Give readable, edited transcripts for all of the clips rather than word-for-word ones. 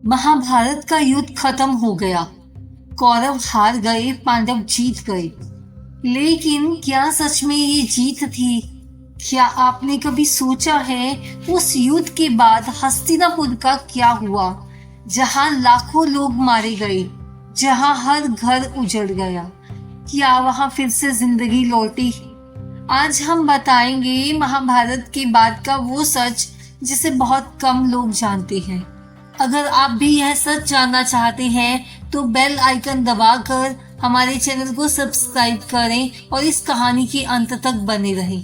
महाभारत का युद्ध खत्म हो गया। कौरव हार गए, पांडव जीत गए। लेकिन क्या सच में ये जीत थी? क्या आपने कभी सोचा है उस युद्ध के बाद हस्तिनापुर का क्या हुआ, जहां लाखों लोग मारे गए, जहां हर घर उजड़ गया? क्या वहां फिर से जिंदगी लौटी? आज हम बताएंगे महाभारत के बाद का वो सच जिसे बहुत कम लोग जानते हैं। अगर आप भी यह सच जानना चाहते हैं तो बेल आइकन दबाकर हमारे चैनल को सब्सक्राइब करें और इस कहानी के अंत तक बने रहें।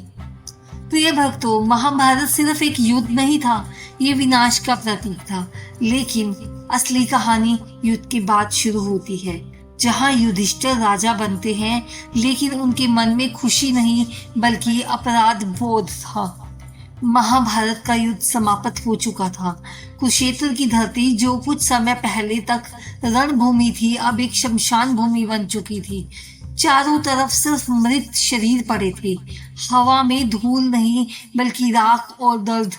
प्रिय भक्तों, महाभारत सिर्फ एक युद्ध नहीं था, ये विनाश का प्रतीक था। लेकिन असली कहानी युद्ध के बाद शुरू होती है, जहां युधिष्ठिर राजा बनते हैं, लेकिन उनके मन में खुशी नहीं बल्कि अपराध बोध था। महाभारत का युद्ध समाप्त हो चुका था। कुरुक्षेत्र की धरती, जो कुछ समय पहले तक रणभूमि थी, अब एक शमशान भूमि बन चुकी थी। चारों तरफ सिर्फ मृत शरीर पड़े थे। हवा में धूल नहीं बल्कि राख और दर्द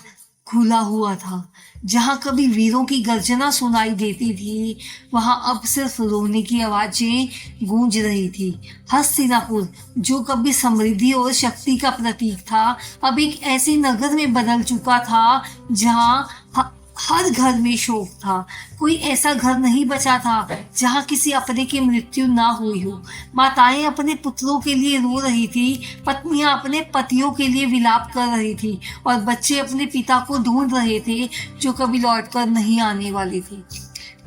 घुला हुआ था। जहां कभी वीरों की गर्जना सुनाई देती थी, वहां अब सिर्फ रोने की आवाजें गूंज रही थी। हस्तिनापुर, जो कभी समृद्धि और शक्ति का प्रतीक था, अब एक ऐसे नगर में बदल चुका था जहां हर घर में शोक था। कोई ऐसा घर नहीं बचा था जहां किसी अपने की मृत्यु ना हुई हो। माताएं अपने पुत्रों के लिए रो रही थी, पत्नियां अपने पतियों के लिए विलाप कर रही थी और बच्चे अपने पिता को ढूंढ रहे थे जो कभी लौटकर नहीं आने वाले थे।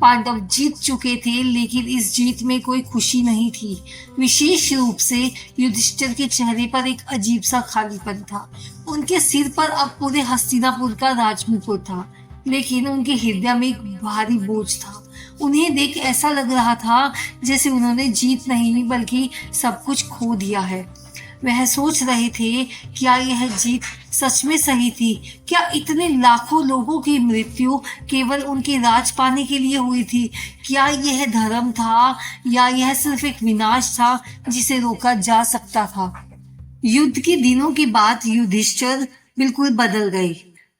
पांडव जीत चुके थे, लेकिन इस जीत में कोई खुशी नहीं थी। विशेष रूप से युधिष्ठिर के चेहरे पर एक अजीब सा खालीपन था। उनके सिर पर अब पूरे हस्तिनापुर का राजमुकुट था, लेकिन उनके हृदय में एक भारी बोझ था। उन्हें देख ऐसा लग रहा था जैसे उन्होंने जीत नहीं बल्कि सब कुछ खो दिया है। वह सोच रहे थे, क्या यह जीत सच में सही थी? क्या इतने लाखों लोगों की मृत्यु केवल उनके राज पाने के लिए हुई थी? क्या यह धर्म था या यह सिर्फ एक विनाश था जिसे रोका जा सकता था? युद्ध के दिनों के बाद युधिष्ठिर बिल्कुल बदल गए।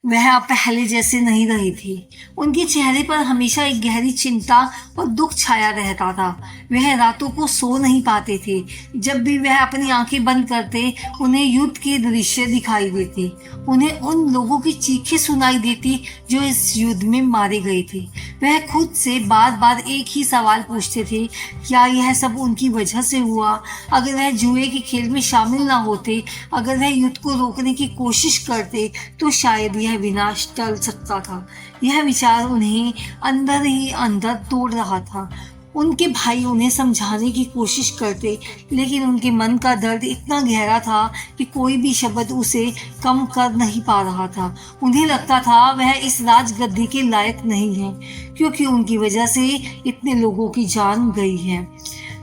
वह अब पहले जैसे नहीं रही थी। उनके चेहरे पर हमेशा एक गहरी चिंता और दुख छाया रहता था। वह रातों को सो नहीं पाते थे। जब भी वह अपनी आंखें बंद करते, उन्हें युद्ध के दृश्य दिखाई देते। उन्हें उन लोगों की चीखें सुनाई देती जो इस युद्ध में मारे गए थे। वह खुद से बार बार एक ही सवाल पूछते थे, क्या यह सब उनकी वजह से हुआ? अगर वह जुए के खेल में शामिल ना होते, अगर वह युद्ध को रोकने की कोशिश करते, तो शायद यह विनाश टल सकता था। यह विचार उन्हें अंदर ही अंदर तोड़ रहा था। उनके भाई उन्हें समझाने की कोशिश करते, लेकिन उनके मन का दर्द इतना गहरा था कि कोई भी शब्द उसे कम कर नहीं पा रहा था। उन्हें लगता था वह इस राजगद्दी के लायक नहीं है, क्योंकि उनकी वजह से इतने लोगों की जान गई है।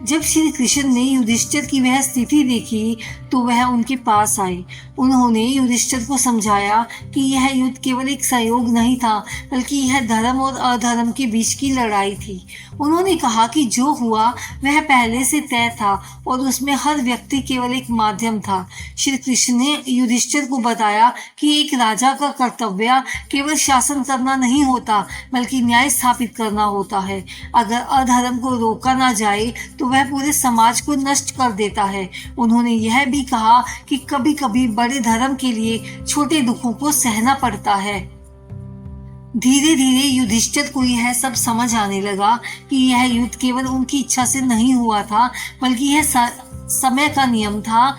जब श्री कृष्ण ने युधिष्ठिर की वह स्थिति देखी तो वह उनके पास आए। उन्होंने युधिष्ठिर को समझाया कि यह युद्ध केवल एक सहयोग नहीं था, बल्कि यह धर्म और अधर्म के बीच की लड़ाई थी। उन्होंने कहा कि जो हुआ वह पहले से तय था और उसमें हर व्यक्ति केवल एक माध्यम था। श्री कृष्ण ने युधिष्ठिर को बताया कि एक राजा का कर्तव्य केवल शासन करना नहीं होता, बल्कि न्याय स्थापित करना होता है। अगर अधर्म को रोका ना जाए तो वह पूरे समाज को नष्ट कर देता है। उन्होंने यह भी कहा कि कभी कभी बड़े धर्म के लिए छोटे दुखों को सहना पड़ता है। धीरे धीरे युधिष्ठिर को यह सब समझ आने लगा कि यह युद्ध केवल उनकी इच्छा से नहीं हुआ था, बल्कि यह समय का नियम था।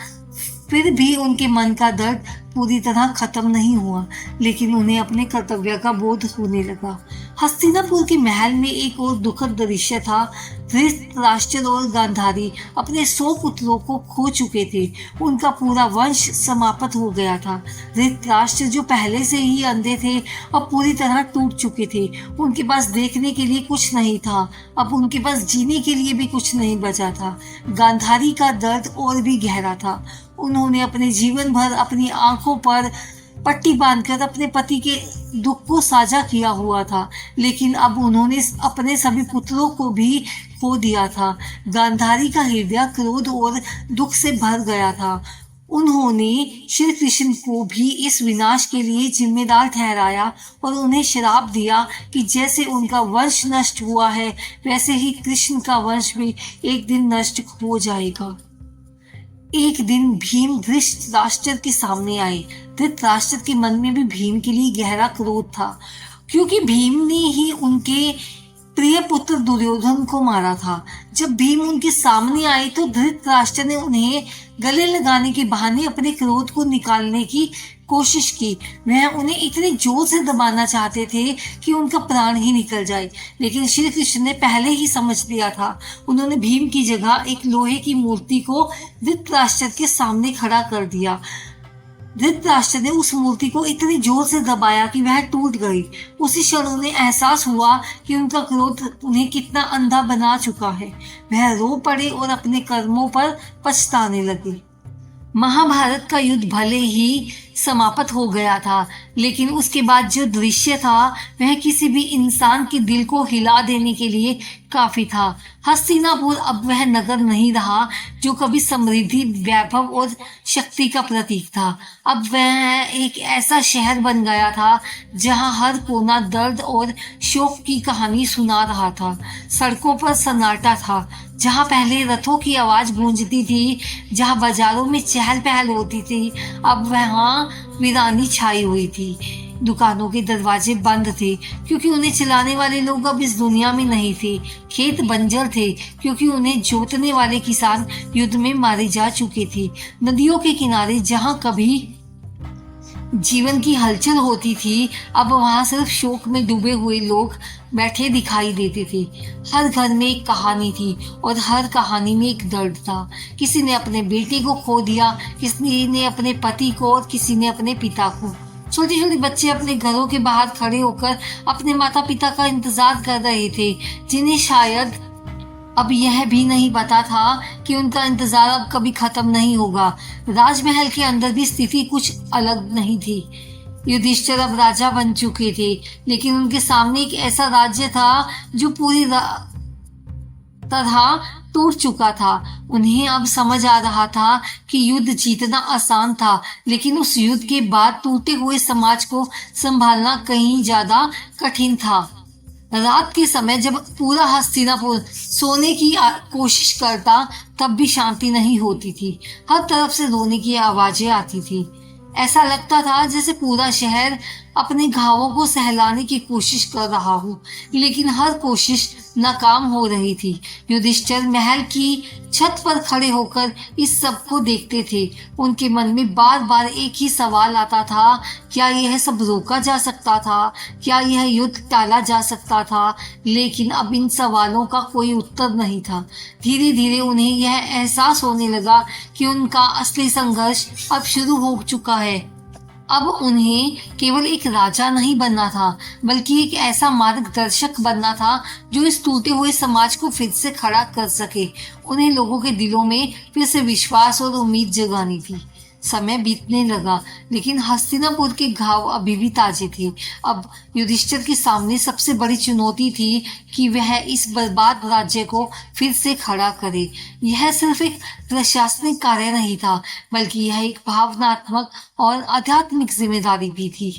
फिर भी उनके मन का दर्द पूरी तरह खत्म नहीं हुआ, लेकिन उन्हें अपने कर्तव्य का बोध होने लगा। हस्तिनापुर के महल में एक और दुखद दृश्य था। धृतराष्ट्र और गांधारी अपने 100 पुत्रों को खो चुके थे। उनका पूरा वंश समाप्त हो गया था। धृतराष्ट्र, जो पहले से ही अंधे थे, अब पूरी तरह टूट चुके थे। उनके पास देखने के लिए कुछ नहीं था, अब उनके पास जीने के लिए भी कुछ नहीं बचा था। गांधारी का दर्द और भी गहरा था। उन्होंने अपने जीवन भर अपनी आंखों पर पट्टी बांधकर अपने पति के दुख को साझा किया हुआ था, लेकिन अब उन्होंने अपने सभी पुत्रों को भी खो दिया था। गांधारी का हृदय क्रोध और दुख से भर गया था। उन्होंने श्री कृष्ण को भी इस विनाश के लिए जिम्मेदार ठहराया और उन्हें श्राप दिया कि जैसे उनका वंश नष्ट हुआ है वैसे ही कृष्ण का वंश भी एक दिन नष्ट हो जाएगा। एक दिन भीम धृतराष्ट्र के सामने आए। धृतराष्ट्र के मन में भी भीम के लिए गहरा क्रोध था, क्योंकि भीम ने ही उनके प्रिय पुत्र दुर्योधन को मारा था। जब भीम उनके सामने आए तो धृतराष्ट्र ने उन्हें गले लगाने के बहाने अपने क्रोध को निकालने की कोशिश की। वह उन्हें इतने जोर से दबाना चाहते थे कि उनका प्राण ही निकल जाए, लेकिन श्री कृष्ण ने पहले ही समझ लिया था। उन्होंने भीम की जगह एक लोहे की मूर्ति को धृतराष्ट्र के सामने खड़ा कर दिया। धृतराष्ट्र ने उस मूर्ति को इतनी जोर से दबाया कि वह टूट गई। उसी क्षण उन्हें एहसास हुआ कि उनका क्रोध उन्हें कितना अंधा बना चुका है। वह रो पड़े और अपने कर्मों पर पछताने लगे। महाभारत का युद्ध भले ही समाप्त हो गया था, लेकिन उसके बाद जो दृश्य था वह किसी भी इंसान के दिल को हिला देने के लिए काफी था। हस्तिनापुर अब वह नगर नहीं रहा जो कभी समृद्धि, वैभव और शक्ति का प्रतीक था। अब वह एक ऐसा शहर बन गया था जहां हर कोना दर्द और शोक की कहानी सुना रहा था। सड़कों पर सन्नाटा था, जहां पहले रथों की आवाज गूंजती थी, जहां बाजारों में चहल पहल होती थी, अब वहां वीरानी छाई हुई थी। दुकानों के दरवाजे बंद थे क्योंकि उन्हें चलाने वाले लोग अब इस दुनिया में नहीं थे। खेत बंजर थे क्योंकि उन्हें जोतने वाले किसान युद्ध में मारे जा चुके थे। नदियों के किनारे जहां कभी जीवन की हलचल होती थी, अब वहां सिर्फ शोक में डूबे हुए लोग बैठे दिखाई देते थे। हर घर में एक कहानी थी और हर कहानी में एक दर्द था। किसी ने अपने बेटे को खो दिया, किसी ने अपने पति को और किसी ने अपने पिता को। छोटे छोटे बच्चे अपने घरों के बाहर खड़े होकर अपने माता पिता का इंतजार कर रहे थे, जिन्हें शायद अब यह भी नहीं पता था कि उनका इंतजार अब कभी खत्म नहीं होगा। राजमहल के अंदर भी स्थिति कुछ अलग नहीं थी। युधिष्ठिर अब राजा बन चुके थे, लेकिन उनके सामने एक ऐसा राज्य था जो पूरी तरह टूट चुका था। उन्हें अब समझ आ रहा था कि युद्ध जीतना आसान था, लेकिन उस युद्ध के बाद टूटे हुए समाज को संभालना कहीं ज्यादा कठिन था। रात के समय जब पूरा हस्तिनापुर सोने की कोशिश करता, तब भी शांति नहीं होती थी। हर तरफ से रोने की आवाजें आती थी। ऐसा लगता था जैसे पूरा शहर अपने घावों को सहलाने की कोशिश कर रहा हो, लेकिन हर कोशिश नाकाम हो रही थी। युधिष्ठिर महल की छत पर खड़े होकर इस सब को देखते थे। उनके मन में बार बार एक ही सवाल आता था, क्या यह सब रोका जा सकता था? क्या यह युद्ध टाला जा सकता था? लेकिन अब इन सवालों का कोई उत्तर नहीं था। धीरे धीरे उन्हें यह एहसास होने लगा कि उनका असली संघर्ष अब शुरू हो चुका है। अब उन्हें केवल एक राजा नहीं बनना था, बल्कि एक ऐसा मार्गदर्शक बनना था जो इस टूटे हुए समाज को फिर से खड़ा कर सके। उन्हें लोगों के दिलों में फिर से विश्वास और उम्मीद जगानी थी। समय बीतने लगा, लेकिन हस्तिनापुर के घाव अभी भी ताजे थे। अब युधिष्ठिर के सामने सबसे बड़ी चुनौती थी कि वह इस बर्बाद राज्य को फिर से खड़ा करे। यह सिर्फ एक प्रशासनिक कार्य नहीं था, बल्कि यह एक भावनात्मक और आध्यात्मिक जिम्मेदारी भी थी।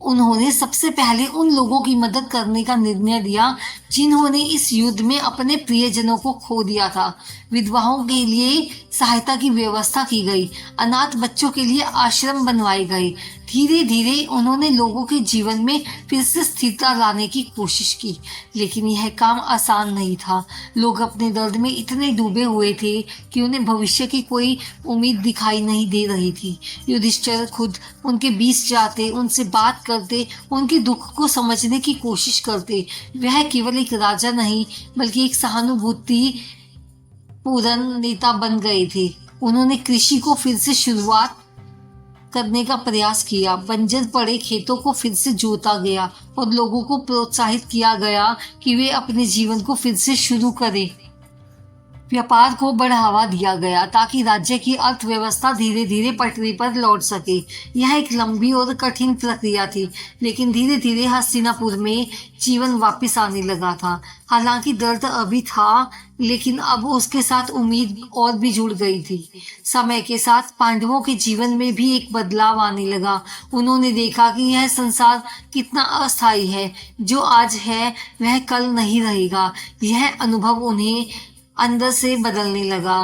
उन्होंने सबसे पहले उन लोगों की मदद करने का निर्णय लिया जिन्होंने इस युद्ध में अपने प्रियजनों को खो दिया था। विधवाओं के लिए सहायता की व्यवस्था की गई, अनाथ बच्चों के लिए आश्रम बनवाए गए। धीरे धीरे उन्होंने लोगों के जीवन में फिर से स्थिरता लाने की कोशिश की, लेकिन यह काम आसान नहीं था। लोग अपने दर्द में इतने डूबे हुए थे कि उन्हें भविष्य की कोई उम्मीद दिखाई नहीं दे रही थी। युधिष्ठिर खुद उनके बीच जाते, उनसे बात करते, उनके दुख को समझने की कोशिश करते। वह केवल एक राजा नहीं, बल्कि एक सहानुभूति पूर्ण नेता बन गए थे। उन्होंने कृषि को फिर से शुरुआत करने का प्रयास किया। बंजर पड़े खेतों को फिर से जोता गया और लोगों को प्रोत्साहित किया गया कि वे अपने जीवन को फिर से शुरू करें। व्यापार को बढ़ावा दिया गया ताकि राज्य की अर्थव्यवस्था धीरे धीरे पटरी पर लौट सके। यह एक लंबी और कठिन प्रक्रिया थी, लेकिन धीरे धीरे हस्तिनापुर में जीवन वापस आने लगा था। हालांकि दर्द अभी था, लेकिन अब उसके साथ उम्मीद और भी जुड़ गई थी। समय के साथ पांडवों के जीवन में भी एक बदलाव आने लगा। उन्होंने देखा कि यह संसार कितना अस्थायी है। जो आज है वह कल नहीं रहेगा। यह अनुभव उन्हें अंदर से बदलने लगा।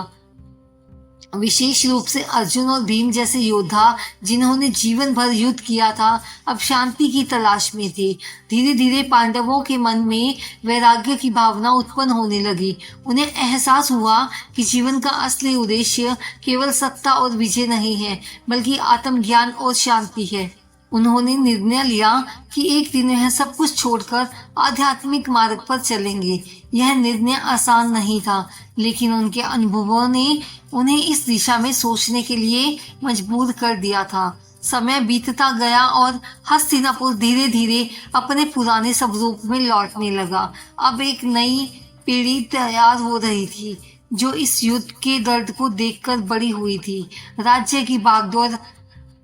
विशेष रूप से अर्जुन और भीम जैसे योद्धा जिन्होंने जीवन भर युद्ध किया था, अब शांति की तलाश में थे। धीरे धीरे पांडवों के मन में वैराग्य की भावना उत्पन्न होने लगी। उन्हें एहसास हुआ कि जीवन का असली उद्देश्य केवल सत्ता और विजय नहीं है, बल्कि आत्मज्ञान और शांति है। उन्होंने निर्णय लिया कि एक दिन वह सब कुछ छोड़कर आध्यात्मिक मार्ग पर चलेंगे। यह निर्णय आसान नहीं था, लेकिन उनके अनुभवों ने उन्हें इस दिशा में सोचने के लिए मजबूर कर दिया था। समय बीतता गया और हस्तिनापुर धीरे धीरे अपने पुराने स्वरूप में लौटने लगा। अब एक नई पीढ़ी तैयार हो रही थी, जो इस युद्ध के दर्द को देखकर बड़ी हुई थी। राज्य की बागडोर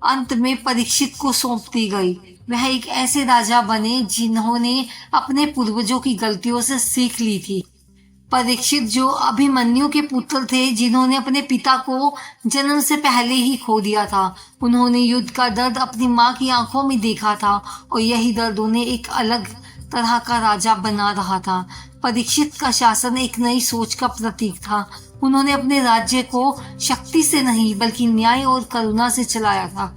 अंत में परीक्षित को सौंप दी गई। वह एक ऐसे राजा बने जिन्होंने अपने पूर्वजों की गलतियों से सीख ली थी। परीक्षित जो अभिमन्यु के पुत्र थे, जिन्होंने अपने पिता को जन्म से पहले ही खो दिया था। उन्होंने युद्ध का दर्द अपनी माँ की आंखों में देखा था, और यही दर्द उन्हें एक अलग तरह का राजा बना रहा था। परीक्षित का शासन एक नई सोच का प्रतीक था। उन्होंने अपने राज्य को शक्ति से नहीं, बल्कि न्याय और करुणा से चलाया था।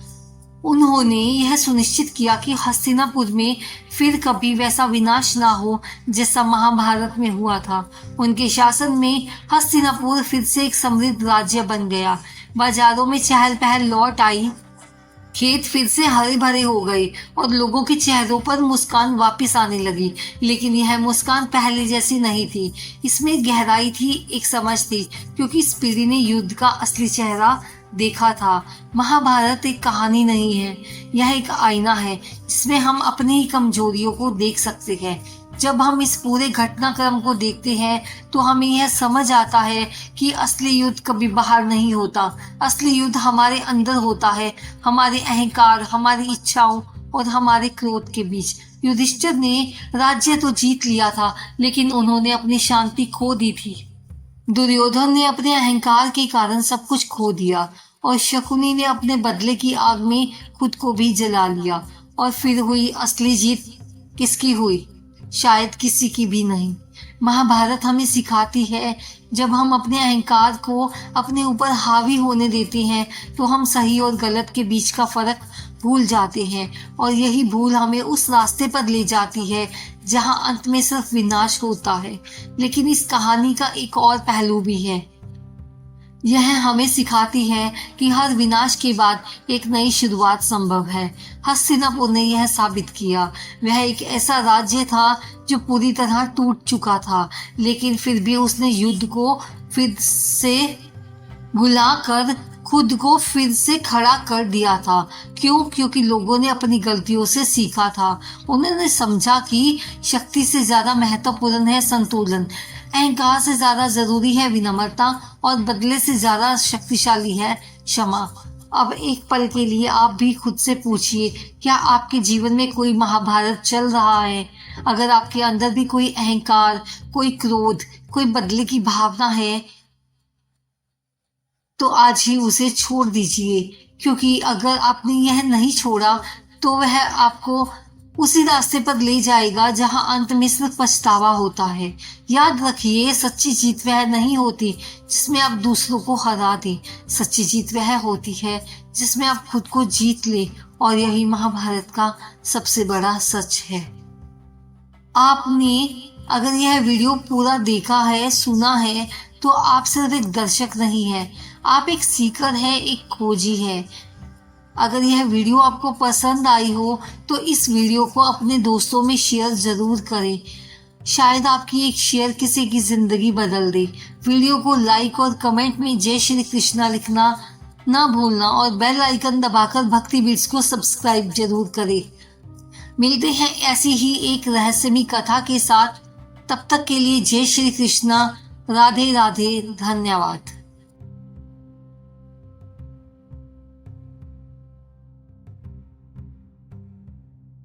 उन्होंने यह सुनिश्चित किया कि हस्तिनापुर में फिर कभी वैसा विनाश ना हो जैसा महाभारत में हुआ था। उनके शासन में हस्तिनापुर फिर से एक समृद्ध राज्य बन गया। बाजारों में चहल पहल लौट आई, खेत फिर से हरे भरे हो गए और लोगों के चेहरों पर मुस्कान वापस आने लगी। लेकिन यह मुस्कान पहले जैसी नहीं थी। इसमें गहराई थी, एक समझ थी, क्योंकि इस पीढ़ी ने युद्ध का असली चेहरा देखा था। महाभारत एक कहानी नहीं है, यह एक आईना है जिसमें हम अपनी ही कमजोरियों को देख सकते हैं। जब हम इस पूरे घटनाक्रम को देखते हैं तो हमें यह समझ आता है कि असली युद्ध कभी बाहर नहीं होता। असली युद्ध हमारे अंदर होता है, हमारे अहंकार, हमारी इच्छाओं और हमारे क्रोध के बीच। युधिष्ठिर ने राज्य तो जीत लिया था, लेकिन उन्होंने अपनी शांति खो दी थी। दुर्योधन ने अपने अहंकार के कारण सब कुछ खो दिया, और शकुनी ने अपने बदले की आग में खुद को भी जला लिया। और फिर हुई असली जीत किसकी हुई? शायद किसी की भी नहीं। महाभारत हमें सिखाती है, जब हम अपने अहंकार को अपने ऊपर हावी होने देते हैं तो हम सही और गलत के बीच का फर्क भूल जाते हैं, और यही भूल हमें उस रास्ते पर ले जाती है जहां अंत में सिर्फ विनाश होता है। लेकिन इस कहानी का एक और पहलू भी है। यह हमें सिखाती है कि हर विनाश के बाद एक नई शुरुआत संभव है। हस्तिनापुर ने यह साबित किया। वह एक ऐसा राज्य था जो पूरी तरह टूट चुका था, लेकिन फिर भी उसने युद्ध को फिर से भुलाकर खुद को फिर से खड़ा कर दिया था। क्यों? क्योंकि लोगों ने अपनी गलतियों से सीखा था। उन्होंने समझा कि शक्ति से ज्यादा महत्वपूर्ण है संतुलन, अहंकार से ज्यादा जरूरी है विनम्रता, और बदले से ज्यादा शक्तिशाली है क्षमा। अब एक पल के लिए आप भी खुद से पूछिए, क्या आपके जीवन में कोई महाभारत चल रहा है? अगर आपके अंदर भी कोई अहंकार, कोई क्रोध, कोई बदले की भावना है, तो आज ही उसे छोड़ दीजिए, क्योंकि अगर आपने यह नहीं छोड़ा तो वह आपको उसी रास्ते पर ले जाएगा जहां अंत में सिर्फ पछतावा होता है। याद रखिए, सच्ची जीत वह नहीं होती जिसमें आप दूसरों को हरा दें। सच्ची जीत वह होती है जिसमें आप खुद को जीत ले, और यही महाभारत का सबसे बड़ा सच है। आपने अगर यह वीडियो पूरा देखा है, सुना है, तो आप सिर्फ एक दर्शक नहीं है, आप एक सीकर है, एक खोजी है। अगर यह वीडियो आपको पसंद आई हो तो इस वीडियो को अपने दोस्तों में शेयर जरूर करें। शायद आपकी एक शेयर किसी की जिंदगी बदल दे। वीडियो को लाइक और कमेंट में जय श्री कृष्णा लिखना ना भूलना, और बेल आइकन दबाकर भक्ति बीट्स को सब्सक्राइब जरूर करें। मिलते हैं ऐसी ही एक रहस्यमयी कथा के साथ। तब तक के लिए जय श्री कृष्णा। राधे राधे, धन्यवाद।